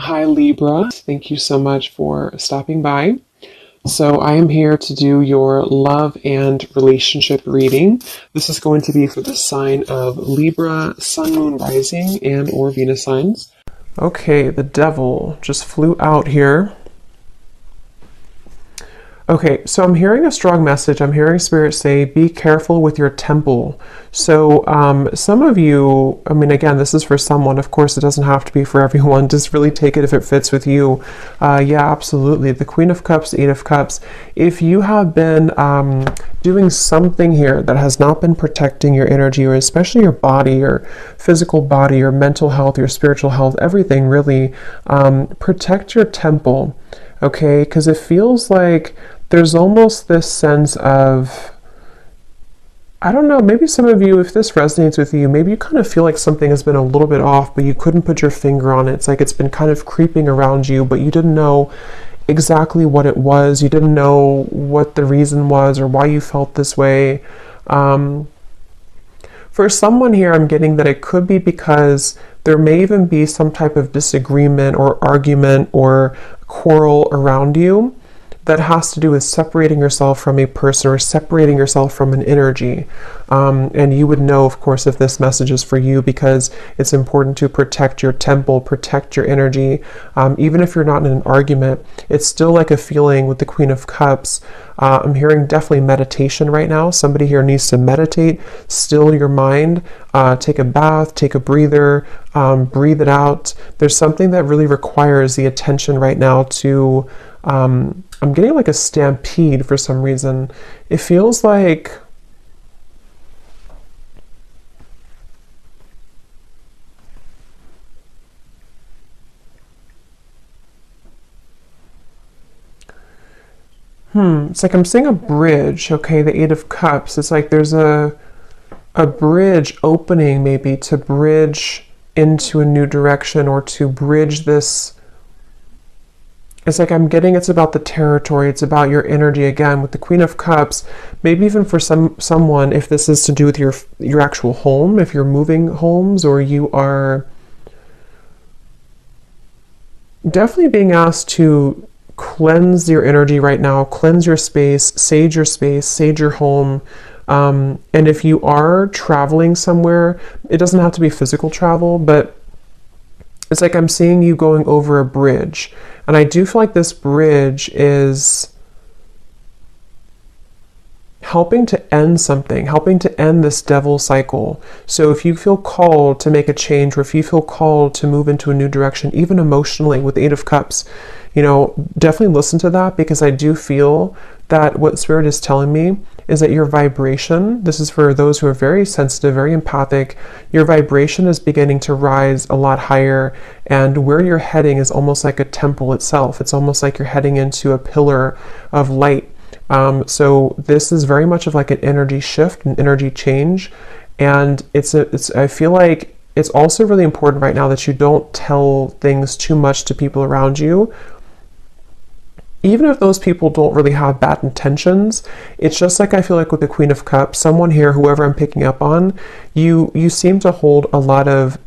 Hi Libra, thank you so much for stopping by. So I am here to do your love and relationship reading. This is going to be for the sign of Libra, Sun, Moon, Rising, and or Venus signs. Okay, the devil just flew out here. Okay, so I'm hearing a strong message. I'm hearing Spirit say, be careful with your temple. So some of you, I mean, again, this is for someone. Of course, it doesn't have to be for everyone. Just really take it if it fits with you. Yeah, absolutely. The Queen of Cups, Eight of Cups. If you have been doing something here that has not been protecting your energy, or especially your body, your physical body, your mental health, your spiritual health, everything really, protect your temple. Okay, because it feels like there's almost this sense of, I don't know, maybe some of you, if this resonates with you, maybe you kind of feel like something has been a little bit off, but you couldn't put your finger on it. It's like it's been kind of creeping around you, but you didn't know exactly what it was. You didn't know what the reason was or why you felt this way. For someone here, I'm getting that it could be because there may even be some type of disagreement or argument or quarrel around you that has to do with separating yourself from a person or separating yourself from an energy. And you would know, of course, if this message is for you, because it's important to protect your temple, protect your energy. Even if you're not in an argument, it's still like a feeling with the Queen of Cups. I'm hearing definitely meditation right now. Somebody here needs to meditate, still your mind, take a bath, take a breather, breathe it out. There's something that really requires the attention right now to, I'm getting like a stampede for some reason. It feels like it's like I'm seeing a bridge. Okay, the Eight of Cups. It's like there's a bridge opening, maybe to bridge into a new direction or to bridge this. It's like I'm getting it's about the territory, it's about your energy again with the Queen of Cups. Maybe even for someone, if this is to do with your actual home, if you're moving homes, or you are definitely being asked to cleanse your energy right now, cleanse your space, sage your home. And if you are traveling somewhere, it doesn't have to be physical travel, but it's like I'm seeing you going over a bridge. And I do feel like this bridge is helping to end something, helping to end this devil cycle. So if you feel called to make a change, or if you feel called to move into a new direction, even emotionally with the Eight of Cups, definitely listen to that, because I do feel that what Spirit is telling me is that your vibration, this is for those who are very sensitive, very empathic, your vibration is beginning to rise a lot higher, and where you're heading is almost like a temple itself. It's almost like you're heading into a pillar of light. So this is very much of like an energy shift, an energy change, and I feel like it's also really important right now that you don't tell things too much to people around you. Even if those people don't really have bad intentions, it's just like I feel like with the Queen of Cups, someone here, whoever I'm picking up on, you seem to hold a lot of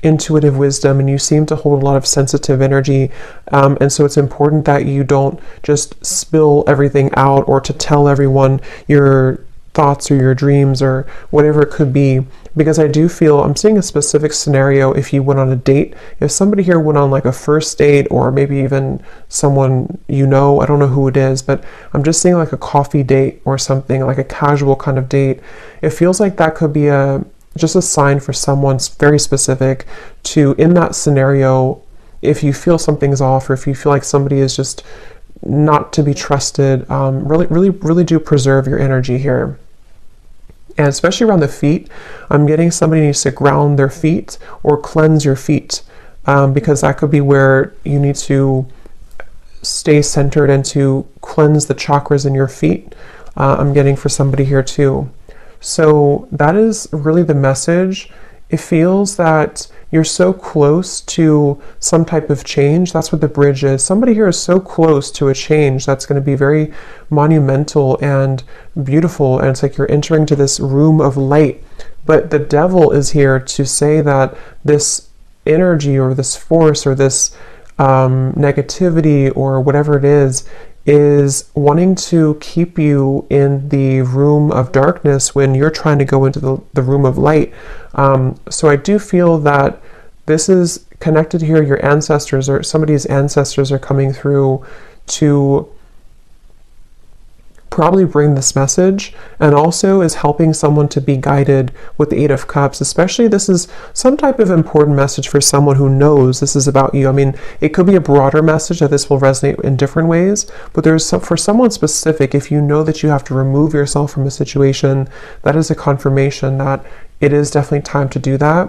intuitive wisdom, and you seem to hold a lot of sensitive energy, and so it's important that you don't just spill everything out or to tell everyone your thoughts or your dreams or whatever it could be, because I do feel I'm seeing a specific scenario. If you went on a date, if somebody here went on like a first date, or maybe even someone I don't know who it is, but I'm just seeing like a coffee date or something, like a casual kind of date. It feels like that could be just a sign for someone very specific to, in that scenario, if you feel something's off, or if you feel like somebody is just not to be trusted, really do preserve your energy here. And especially around the feet, I'm getting somebody needs to ground their feet or cleanse your feet, because that could be where you need to stay centered and to cleanse the chakras in your feet. I'm getting for somebody here too. So that is really the message. It feels that you're so close to some type of change. That's what the bridge is. Somebody here is so close to a change that's going to be very monumental and beautiful. And it's like you're entering to this room of light. But the devil is here to say that this energy or this force or this negativity or whatever it is wanting to keep you in the room of darkness when you're trying to go into the room of light. So I do feel that this is connected here. Your ancestors or somebody's ancestors are coming through to probably bring this message, and also is helping someone to be guided with the Eight of Cups. Especially this is some type of important message for someone who knows this is about you. I mean, it could be a broader message that this will resonate in different ways, but there's some, for someone specific, if you know that you have to remove yourself from a situation, that is a confirmation that it is definitely time to do that.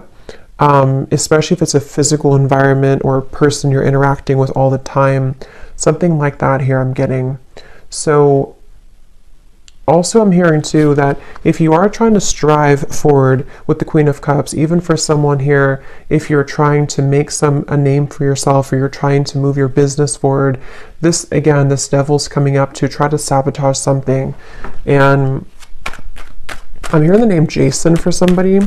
Especially if it's a physical environment or a person you're interacting with all the time, something like that here I'm getting. So also, I'm hearing too that if you are trying to strive forward with the Queen of Cups, even for someone here, if you're trying to make a name for yourself, or you're trying to move your business forward, this devil's coming up to try to sabotage something. And I'm hearing the name Jason for somebody.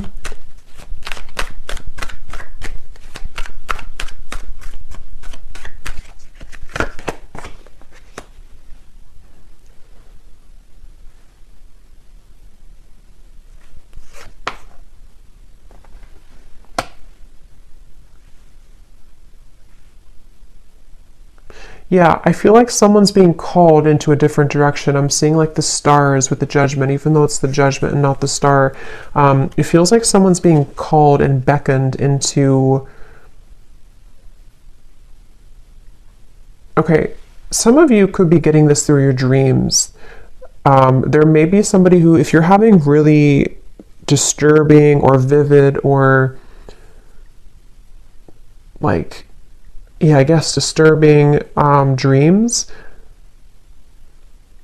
Yeah, I feel like someone's being called into a different direction. I'm seeing like the stars with the judgment, even though it's the judgment and not the star. It feels like someone's being called and beckoned into... Okay, some of you could be getting this through your dreams. There may be somebody who, if you're having really disturbing or vivid or like... yeah, I guess disturbing dreams,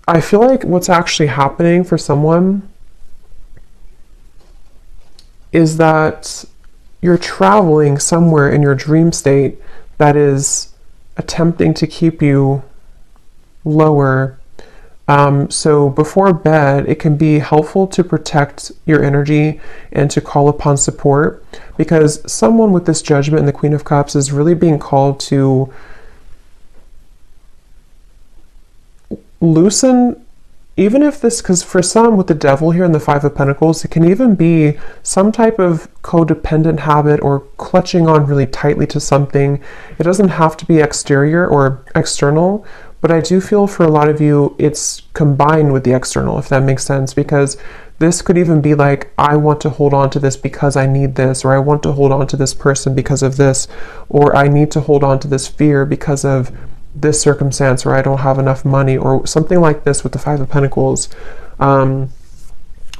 I feel like what's actually happening for someone is that you're traveling somewhere in your dream state that is attempting to keep you lower. So before bed, it can be helpful to protect your energy and to call upon support, because someone with this judgment and the Queen of Cups is really being called to loosen, even if this, because for some with the devil here and the Five of Pentacles, it can even be some type of codependent habit or clutching on really tightly to something. It doesn't have to be exterior or external, but I do feel for a lot of you, it's combined with the external, if that makes sense, because this could even be like, I want to hold on to this because I need this, or I want to hold on to this person because of this, or I need to hold on to this fear because of this circumstance, or I don't have enough money, or something like this with the Five of Pentacles.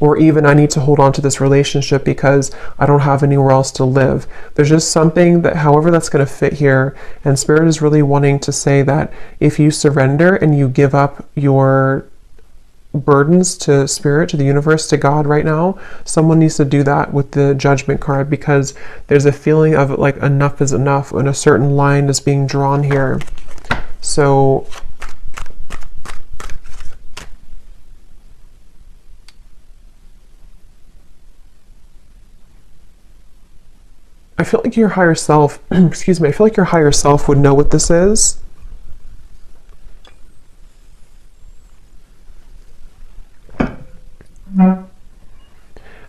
Or even I need to hold on to this relationship because I don't have anywhere else to live. There's just something that, however that's going to fit here, and Spirit is really wanting to say that if you surrender and you give up your burdens to Spirit, to the universe, to God right now, someone needs to do that with the Judgment card, because there's a feeling of like enough is enough and a certain line is being drawn here. So I feel like your higher self, excuse me, I feel like your higher self would know what this is.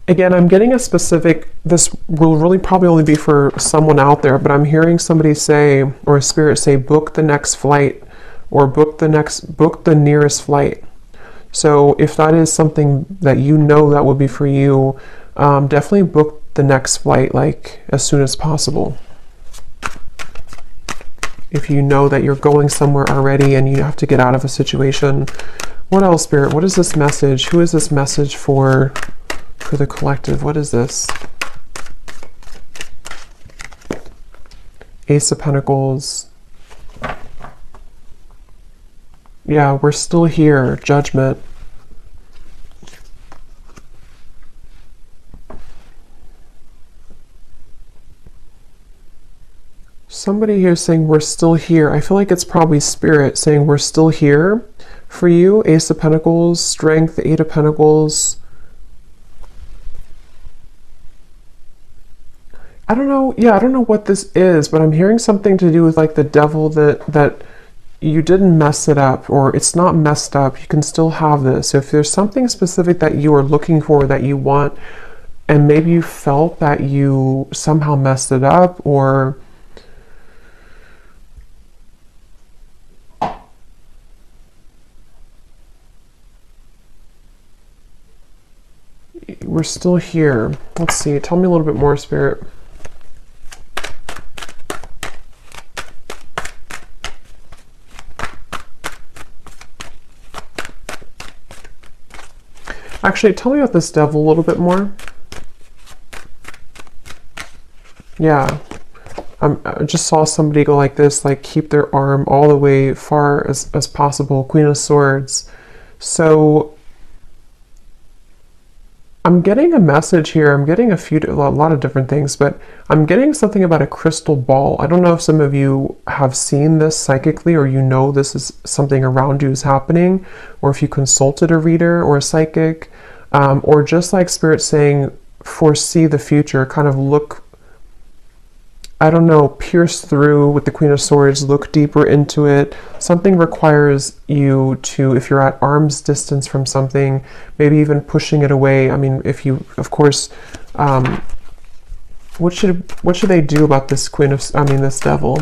Again, I'm getting a specific, this will really probably only be for someone out there, but I'm hearing somebody say, or a spirit say, book the next flight, or book the nearest flight. So if that is something that you know that would be for you, definitely book the next flight like as soon as possible. If you know that you're going somewhere already and you have to get out of a situation. What else, Spirit? What is this message? Who is this message for the collective? What is this? Ace of Pentacles. Yeah, we're still here. Judgment. Somebody here saying we're still here. I feel like it's probably Spirit saying we're still here for you. Ace of Pentacles, Strength, Eight of Pentacles. I don't know. Yeah, I don't know what this is, but I'm hearing something to do with like the devil, that you didn't mess it up, or it's not messed up. You can still have this. So if there's something specific that you are looking for, that you want, and maybe you felt that you somehow messed it up, or we're still here. Let's see. Tell me a little bit more, Spirit. Actually, tell me about this devil a little bit more. Yeah. I just saw somebody go like this, like keep their arm all the way far as possible. Queen of Swords. So I'm getting a message here. I'm getting a lot of different things, but I'm getting something about a crystal ball. I don't know if some of you have seen this psychically, or you know this is something around you is happening, or if you consulted a reader or a psychic, or just like Spirit saying, foresee the future, kind of look, I don't know, pierce through with the Queen of Swords, look deeper into it. Something requires you to, if you're at arm's distance from something, maybe even pushing it away. I mean, if you, of course, what should they do about this this devil?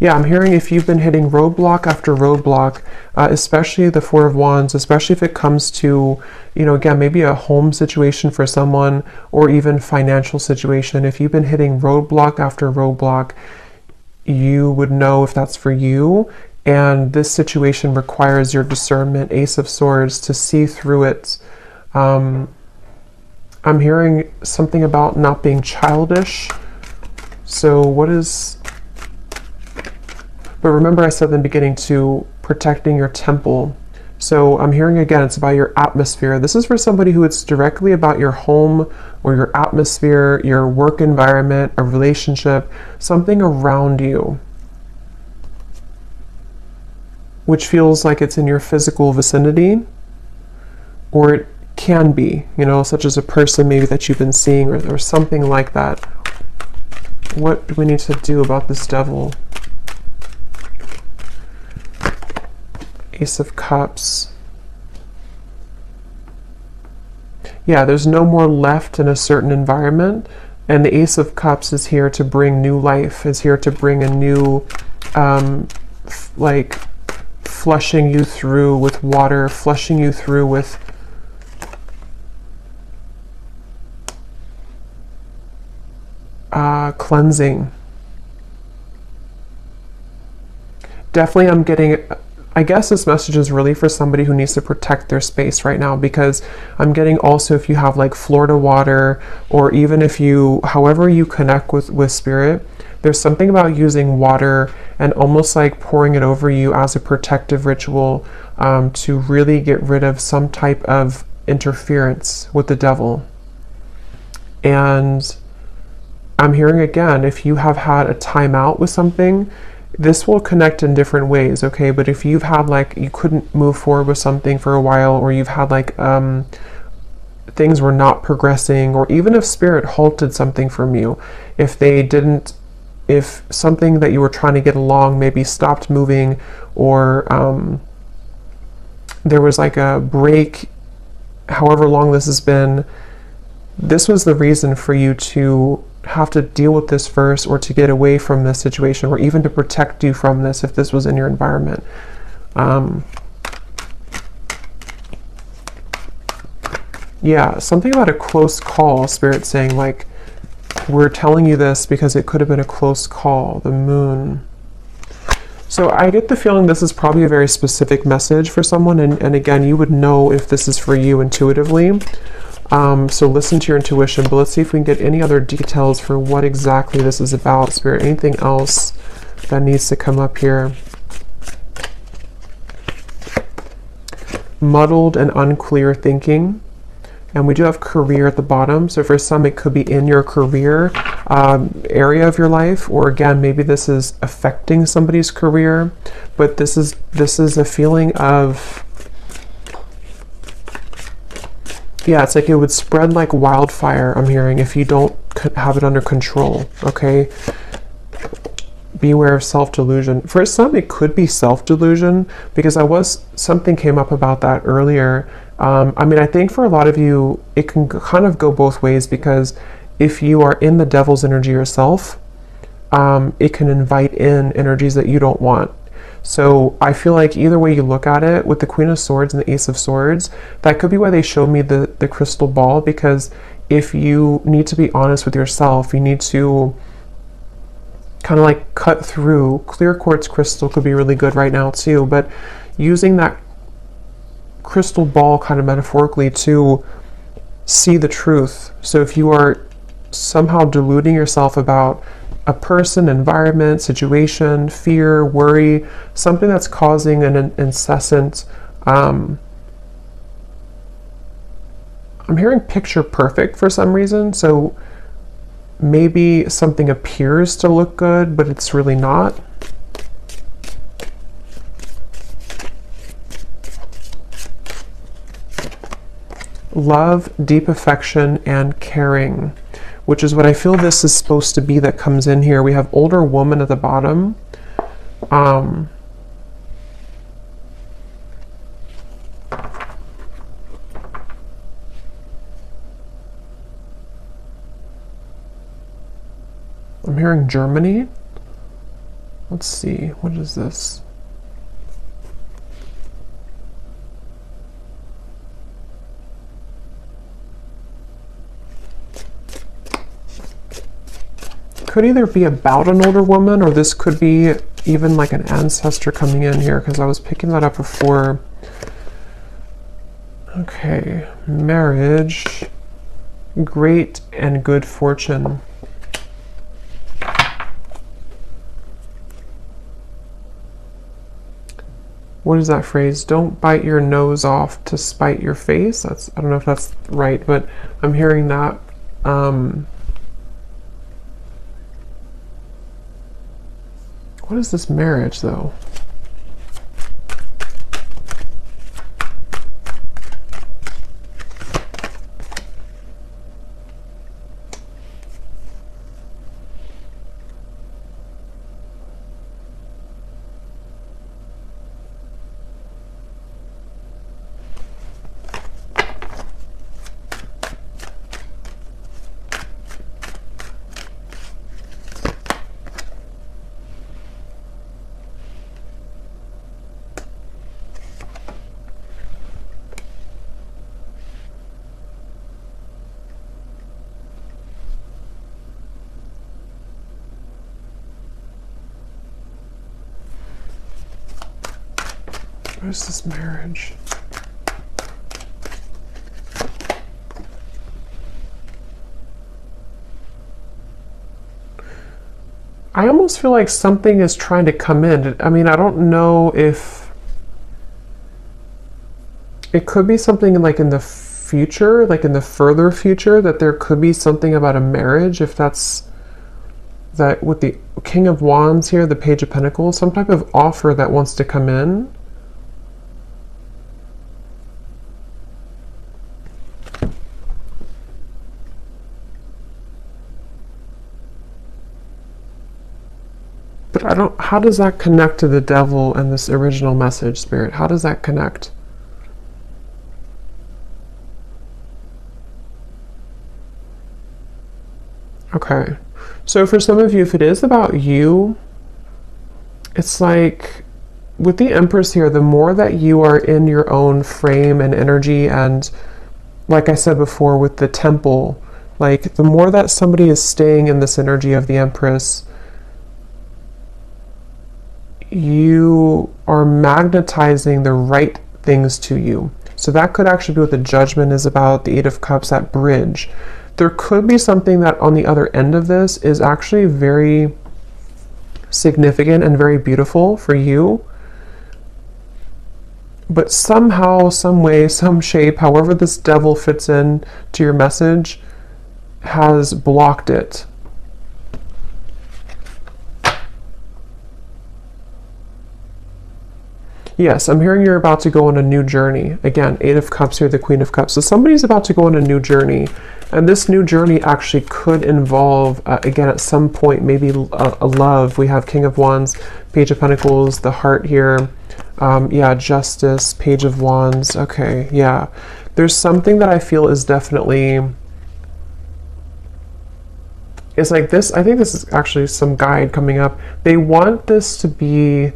Yeah, I'm hearing if you've been hitting roadblock after roadblock, especially the Four of Wands, especially if it comes to, again, maybe a home situation for someone, or even financial situation. If you've been hitting roadblock after roadblock, you would know if that's for you. And this situation requires your discernment, Ace of Swords, to see through it. I'm hearing something about not being childish. So what is... But remember I said in the beginning to protecting your temple. So I'm hearing again, it's about your atmosphere. This is for somebody who it's directly about your home or your atmosphere, your work environment, a relationship, something around you, which feels like it's in your physical vicinity, or it can be, such as a person maybe that you've been seeing, or something like that. What do we need to do about this devil? Ace of Cups. Yeah, there's no more left in a certain environment, and the Ace of Cups is here to bring new life, is here to bring a new, like flushing you through with water, flushing you through with cleansing. Definitely I'm getting... I guess this message is really for somebody who needs to protect their space right now, because I'm getting also if you have like Florida water, or even if you, however you connect with Spirit, there's something about using water and almost like pouring it over you as a protective ritual, to really get rid of some type of interference with the devil. And I'm hearing again, if you have had a timeout with something, this will connect in different ways, okay? But if you've had like, you couldn't move forward with something for a while, or you've had like, things were not progressing, or even if Spirit halted something from you, if something that you were trying to get along maybe stopped moving, or there was like a break, however long this has been, this was the reason for you to have to deal with this first, or to get away from this situation, or even to protect you from this if this was in your environment. Yeah, something about a close call, Spirit saying like, we're telling you this because it could have been a close call, the Moon. So I get the feeling this is probably a very specific message for someone, and again, you would know if this is for you intuitively. So listen to your intuition, but let's see if we can get any other details for what exactly this is about, Spirit. Anything else that needs to come up here? Muddled and unclear thinking. And we do have career at the bottom. So for some, it could be in your career area of your life, or again, maybe this is affecting somebody's career, but this is a feeling of... yeah, it's like it would spread like wildfire, I'm hearing, if you don't have it under control, okay? Beware of self-delusion. For some, it could be self-delusion, because something came up about that earlier. I mean, I think for a lot of you, it can kind of go both ways, because if you are in the devil's energy yourself, it can invite in energies that you don't want. So I feel like either way you look at it, with the Queen of Swords and the Ace of Swords, that could be why they showed me the crystal ball, because if you need to be honest with yourself, you need to kind of like cut through. Clear quartz crystal could be really good right now too, but using that crystal ball kind of metaphorically to see the truth. So if you are somehow deluding yourself about a person, environment, situation, fear, worry, something that's causing an incessant, I'm hearing picture perfect for some reason. So maybe something appears to look good, but it's really not. Love, deep affection, and caring, which is what I feel this is supposed to be that comes in here. We have older woman at the bottom. I'm hearing Germany. Let's see, what is this? Could either be about an older woman, or this could be even like an ancestor coming in here, because I was picking that up before. Okay, marriage, great and good fortune. What is that phrase? Don't bite your nose off to spite your face. I don't know if that's right, but I'm hearing that. What is this marriage, though? What is this marriage? I almost feel like something is trying to come in. I mean, I don't know if it could be something like in the future, like in the further future, that there could be something about a marriage, if that's that with the King of Wands here, the Page of Pentacles, some type of offer that wants to come in. But I don't, how does that connect to the devil and this original message, Spirit? How does that connect? Okay. So for some of you, if it is about you, it's like with the Empress here, the more that you are in your own frame and energy, and like I said before with the Temple, like the more that somebody is staying in this energy of the Empress, you are magnetizing the right things to you. So that could actually be what the Judgment is about, the Eight of Cups, that bridge. There could be something that on the other end of this is actually very significant and very beautiful for you. But somehow, some way, some shape, however this devil fits in to your message, has blocked it. Yes, I'm hearing you're about to go on a new journey. Again, Eight of Cups here, the Queen of Cups. So somebody's about to go on a new journey. And this new journey actually could involve, again, at some point, maybe a love. We have King of Wands, Page of Pentacles, the Heart here. Yeah, Justice, Page of Wands. Okay, yeah. There's something that I feel is definitely... It's like this. I think this is actually some guide coming up. They want this to be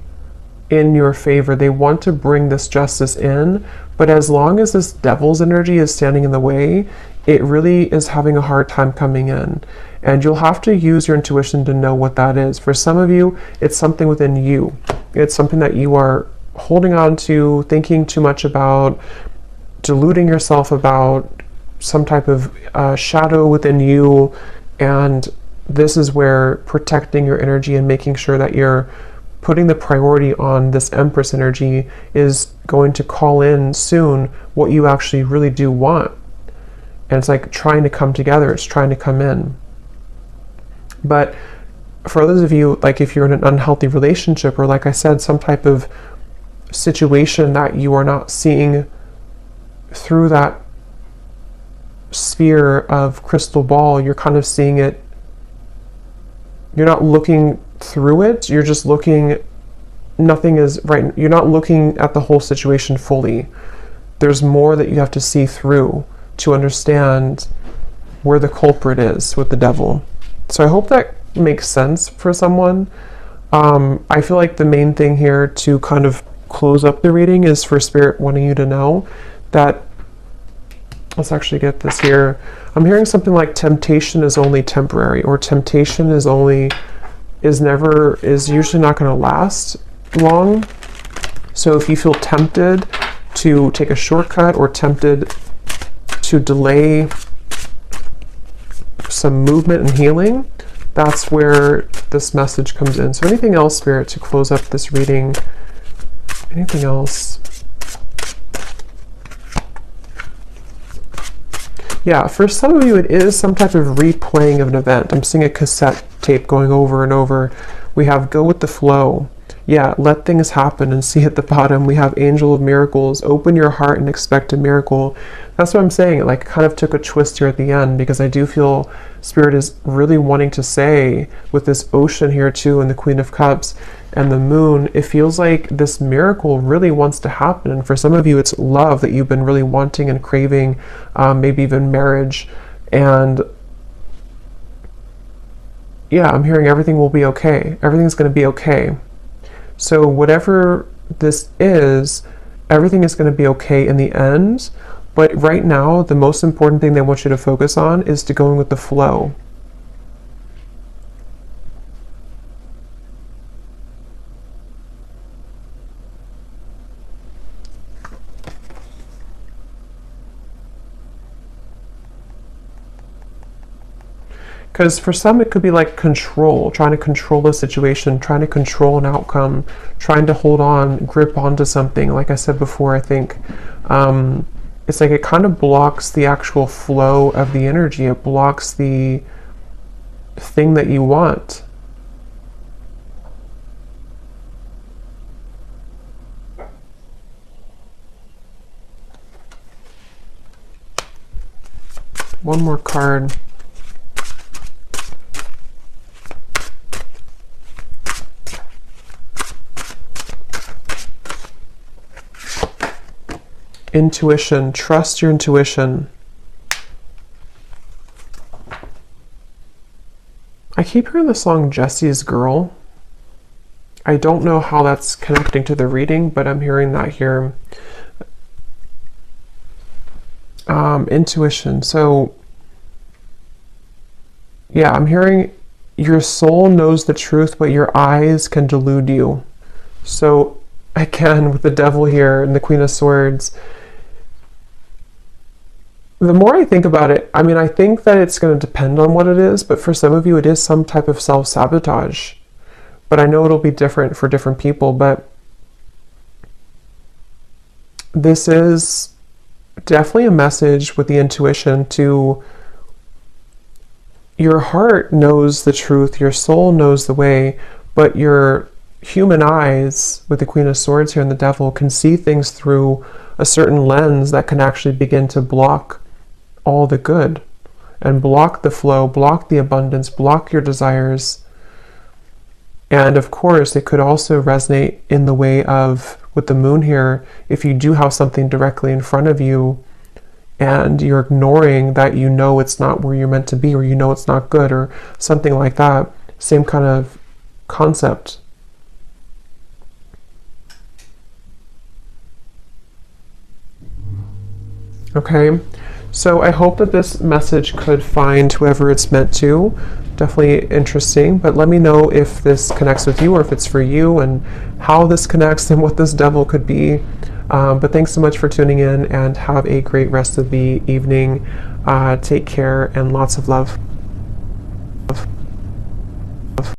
in your favor. They want to bring this justice in, but as long as this devil's energy is standing in the way, it really is having a hard time coming in. And you'll have to use your intuition to know what that is. For some of you, it's something within you. It's something that you are holding on to, thinking too much about, deluding yourself about, some type of shadow within you. And this is where protecting your energy and making sure that you're putting the priority on this Empress energy is going to call in soon what you actually really do want. And it's like trying to come together. It's trying to come in. But for those of you, like if you're in an unhealthy relationship, or like I said, some type of situation that you are not seeing through that sphere of crystal ball, you're kind of seeing it, you're not looking through it, you're just looking, nothing is right, you're not looking at the whole situation fully. There's more that you have to see through to understand where the culprit is with the devil. So I hope that makes sense for someone. I feel like the main thing here to kind of close up the reading is for Spirit wanting you to know that, let's actually get this here. I'm hearing something like temptation is only temporary, or temptation is usually not going to last long. So if you feel tempted to take a shortcut or tempted to delay some movement and healing, that's where this message comes in. So anything else, Spirit, to close up this reading? Anything else? Yeah, for some of you, it is some type of replaying of an event. I'm seeing a cassette tape going over and over. We have go with the flow. Yeah, let things happen and see at the bottom. We have Angel of Miracles. Open your heart and expect a miracle. That's what I'm saying. It like kind of took a twist here at the end, because I do feel Spirit is really wanting to say with this ocean here too, and the Queen of Cups and the Moon, it feels like this miracle really wants to happen. And for some of you, it's love that you've been really wanting and craving, maybe even marriage. And yeah, I'm hearing everything will be okay. Everything's going to be okay. So whatever this is, everything is going to be okay in the end. But right now, the most important thing they want you to focus on is to go with the flow. Because for some, it could be like control, trying to control the situation, trying to control an outcome, trying to hold on, grip onto something. Like I said before, I think it's like it kind of blocks the actual flow of the energy. It blocks the thing that you want. One more card. Intuition. Trust your intuition. I keep hearing the song Jesse's Girl. I don't know how that's connecting to the reading, but I'm hearing that here. Intuition. So yeah, I'm hearing your soul knows the truth, but your eyes can delude you. So again, with the devil here and the Queen of Swords, the more I think about it, I mean, I think that it's going to depend on what it is, but for some of you, it is some type of self-sabotage. But I know it'll be different for different people, but this is definitely a message with the intuition to your heart knows the truth, your soul knows the way, but your human eyes, with the Queen of Swords here and the Devil, can see things through a certain lens that can actually begin to block all the good and block the flow, block the abundance, block your desires. And of course, it could also resonate in the way of, with the Moon here, if you do have something directly in front of you and you're ignoring that, you know it's not where you're meant to be, or you know it's not good, or something like that. Same kind of concept. Okay, so I hope that this message could find whoever it's meant to. Definitely interesting, but let me know if this connects with you, or if it's for you, and how this connects and what this devil could be. But thanks so much for tuning in, and have a great rest of the evening. Take care and lots of love.